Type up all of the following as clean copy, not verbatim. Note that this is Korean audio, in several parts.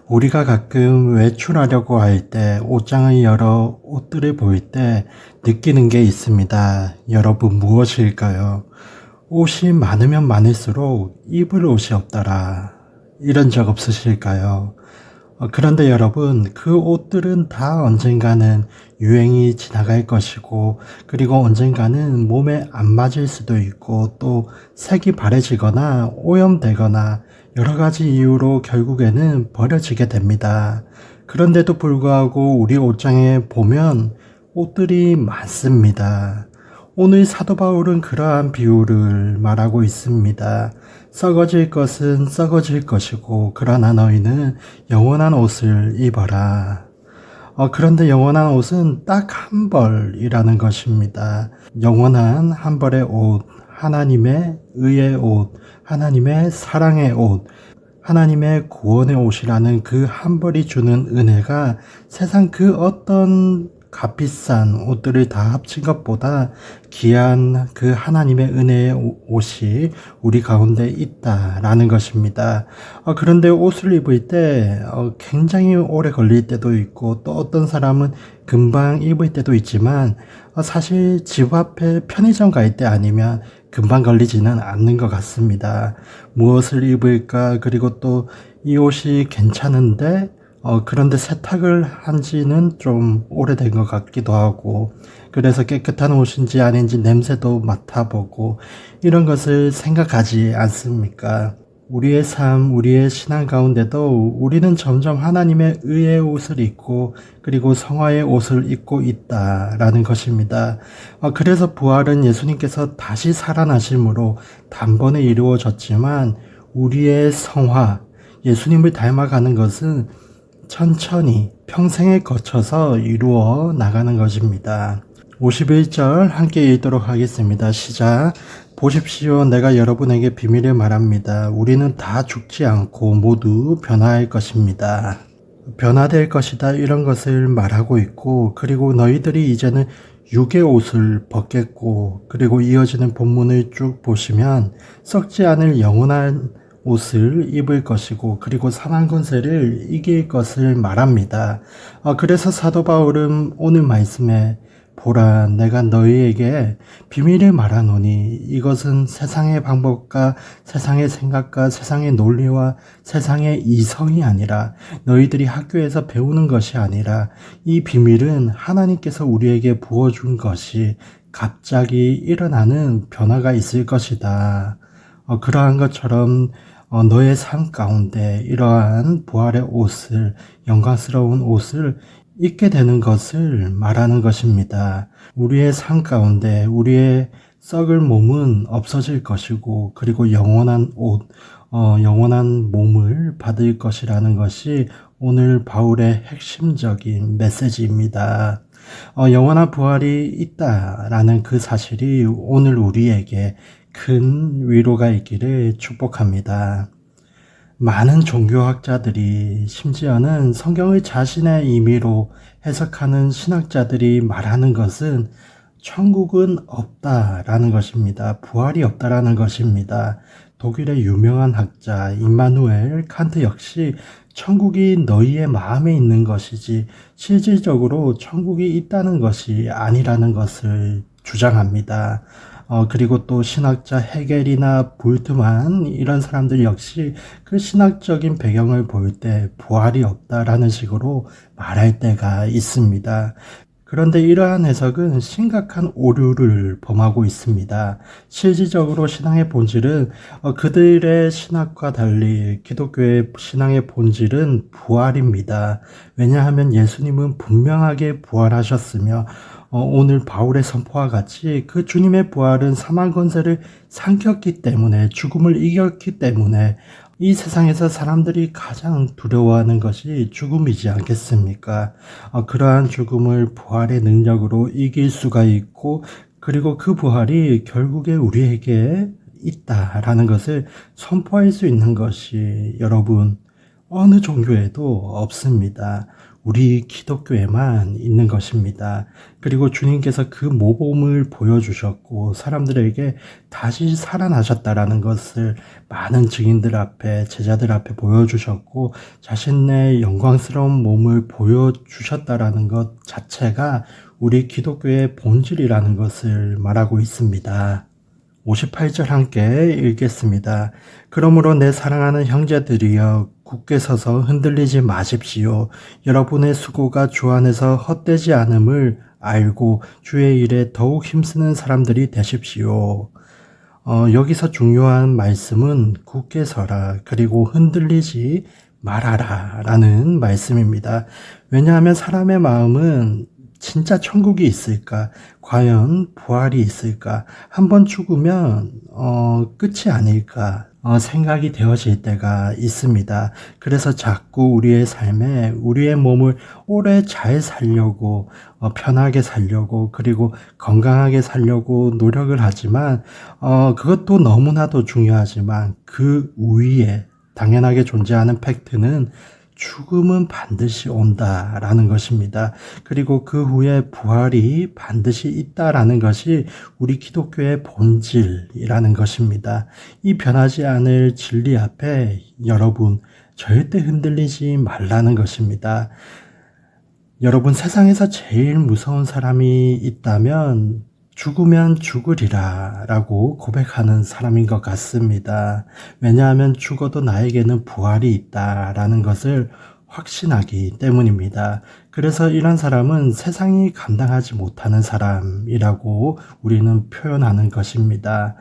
우리가 가끔 외출하려고 할 때 옷장의 여러 옷들을 볼 때 느끼는 게 있습니다. 여러분 무엇일까요? 옷이 많으면 많을수록 입을 옷이 없더라. 이런 적 없으실까요? 그런데 여러분, 그 옷들은 다 언젠가는 유행이 지나갈 것이고, 그리고 언젠가는 몸에 안 맞을 수도 있고, 또 색이 바래지거나 오염되거나 여러 가지 이유로 결국에는 버려지게 됩니다. 그런데도 불구하고 우리 옷장에 보면 옷들이 많습니다. 오늘 사도 바울은 그러한 비유를 말하고 있습니다. 썩어질 것은 썩어질 것이고 그러나 너희는 영원한 옷을 입어라. 그런데 영원한 옷은 딱 한 벌이라는 것입니다. 영원한 한 벌의 옷, 하나님의 의의 옷, 하나님의 사랑의 옷, 하나님의 구원의 옷이라는 그 한 벌이 주는 은혜가 세상 그 어떤 값비싼 옷들을 다 합친 것보다 귀한 그 하나님의 은혜의 옷이 우리 가운데 있다라는 것입니다. 그런데 옷을 입을 때 굉장히 오래 걸릴 때도 있고 또 어떤 사람은 금방 입을 때도 있지만 사실 집 앞에 편의점 갈 때 아니면 금방 걸리지는 않는 것 같습니다. 무엇을 입을까? 그리고 또 이 옷이 괜찮은데 그런데 세탁을 한 지는 좀 오래된 것 같기도 하고, 그래서 깨끗한 옷인지 아닌지 냄새도 맡아보고, 이런 것을 생각하지 않습니까? 우리의 삶, 우리의 신앙 가운데도 우리는 점점 하나님의 의의 옷을 입고, 그리고 성화의 옷을 입고 있다라는 것입니다. 그래서 부활은 예수님께서 다시 살아나심으로 단번에 이루어졌지만, 우리의 성화, 예수님을 닮아가는 것은 천천히 평생에 거쳐서 이루어 나가는 것입니다. 51절 함께 읽도록 하겠습니다. 시작. 보십시오. 내가 여러분에게 비밀을 말합니다. 우리는 다 죽지 않고 모두 변화할 것입니다. 변화될 것이다 이런 것을 말하고 있고, 그리고 너희들이 이제는 육의 옷을 벗겠고, 그리고 이어지는 본문을 쭉 보시면 썩지 않을 영원한 옷을 입을 것이고 그리고 사망 권세를 이길 것을 말합니다. 그래서 사도 바울은 오늘 말씀에 보라 내가 너희에게 비밀을 말하노니 이것은 세상의 방법과 세상의 생각과 세상의 논리와 세상의 이성이 아니라 너희들이 학교에서 배우는 것이 아니라 이 비밀은 하나님께서 우리에게 부어준 것이 갑자기 일어나는 변화가 있을 것이다. 그러한 것처럼 너의 삶 가운데 이러한 부활의 옷을, 영광스러운 옷을 입게 되는 것을 말하는 것입니다. 우리의 삶 가운데 우리의 썩을 몸은 없어질 것이고 그리고 영원한 옷, 영원한 몸을 받을 것이라는 것이 오늘 바울의 핵심적인 메시지입니다. 영원한 부활이 있다라는 그 사실이 오늘 우리에게 큰 위로가 있기를 축복합니다. 많은 종교학자들이 심지어는 성경의 자신의 임의로 해석하는 신학자들이 말하는 것은 천국은 없다라는 것입니다. 부활이 없다라는 것입니다. 독일의 유명한 학자 임마누엘 칸트 역시 천국이 너희의 마음에 있는 것이지 실질적으로 천국이 있다는 것이 아니라는 것을 주장합니다. 그리고 또 신학자 헤겔이나 볼트만 이런 사람들 역시 그 신학적인 배경을 볼 때 부활이 없다라는 식으로 말할 때가 있습니다. 그런데 이러한 해석은 심각한 오류를 범하고 있습니다. 실질적으로 신앙의 본질은 그들의 신학과 달리 기독교의 신앙의 본질은 부활입니다. 왜냐하면 예수님은 분명하게 부활하셨으며 오늘 바울의 선포와 같이 그 주님의 부활은 사망 권세를 삼켰기 때문에 죽음을 이겼기 때문에 이 세상에서 사람들이 가장 두려워하는 것이 죽음이지 않겠습니까? 그러한 죽음을 부활의 능력으로 이길 수가 있고 그리고 그 부활이 결국에 우리에게 있다라는 것을 선포할 수 있는 것이 여러분 어느 종교에도 없습니다. 우리 기독교에만 있는 것입니다. 그리고 주님께서 그 모범을 보여주셨고 사람들에게 다시 살아나셨다라는 것을 많은 증인들 앞에, 제자들 앞에 보여주셨고 자신의 영광스러운 몸을 보여주셨다라는 것 자체가 우리 기독교의 본질이라는 것을 말하고 있습니다. 58절 함께 읽겠습니다. 그러므로 내 사랑하는 형제들이여 굳게 서서 흔들리지 마십시오. 여러분의 수고가 주 안에서 헛되지 않음을 알고 주의 일에 더욱 힘쓰는 사람들이 되십시오. 여기서 중요한 말씀은 굳게 서라 그리고 흔들리지 말아라 라는 말씀입니다. 왜냐하면 사람의 마음은 진짜 천국이 있을까? 과연 부활이 있을까? 한번 죽으면 끝이 아닐까? 생각이 되어질 때가 있습니다. 그래서 자꾸 우리의 삶에 우리의 몸을 오래 잘 살려고 편하게 살려고 그리고 건강하게 살려고 노력을 하지만 그것도 너무나도 중요하지만 그 위에 당연하게 존재하는 팩트는 죽음은 반드시 온다라는 것입니다. 그리고 그 후에 부활이 반드시 있다라는 것이 우리 기독교의 본질이라는 것입니다. 이 변하지 않을 진리 앞에 여러분 절대 흔들리지 말라는 것입니다. 여러분 세상에서 제일 무서운 사람이 있다면 죽으면 죽으리라 라고 고백하는 사람인 것 같습니다. 왜냐하면 죽어도 나에게는 부활이 있다라는 것을 확신하기 때문입니다. 그래서 이런 사람은 세상이 감당하지 못하는 사람이라고 우리는 표현하는 것입니다.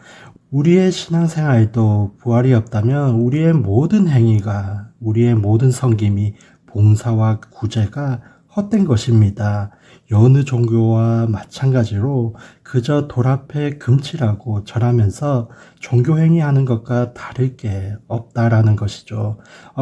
우리의 신앙생활도 부활이 없다면 우리의 모든 행위가, 우리의 모든 섬김이, 봉사와 구제가 헛된 것입니다. 여느 종교와 마찬가지로 그저 돌 앞에 금칠하고 절하면서 종교행위하는 것과 다를 게 없다라는 것이죠.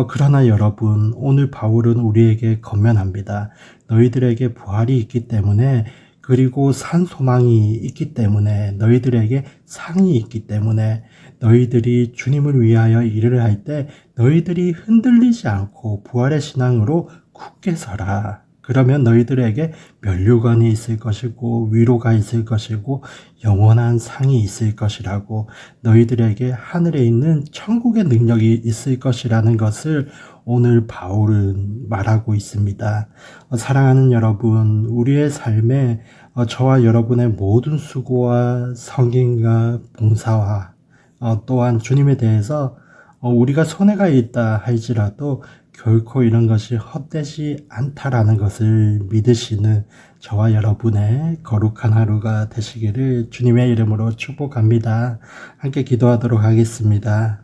그러나 여러분, 오늘 바울은 우리에게 권면합니다. 너희들에게 부활이 있기 때문에 그리고 산 소망이 있기 때문에 너희들에게 상이 있기 때문에 너희들이 주님을 위하여 일을 할 때 너희들이 흔들리지 않고 부활의 신앙으로 굳게 서라. 그러면 너희들에게 면류관이 있을 것이고 위로가 있을 것이고 영원한 상이 있을 것이라고 너희들에게 하늘에 있는 천국의 능력이 있을 것이라는 것을 오늘 바울은 말하고 있습니다. 사랑하는 여러분, 우리의 삶에 저와 여러분의 모든 수고와 성김과 봉사와 또한 주님에 대해서 우리가 손해가 있다 할지라도 결코 이런 것이 헛되지 않다라는 것을 믿으시는 저와 여러분의 거룩한 하루가 되시기를 주님의 이름으로 축복합니다. 함께 기도하도록 하겠습니다.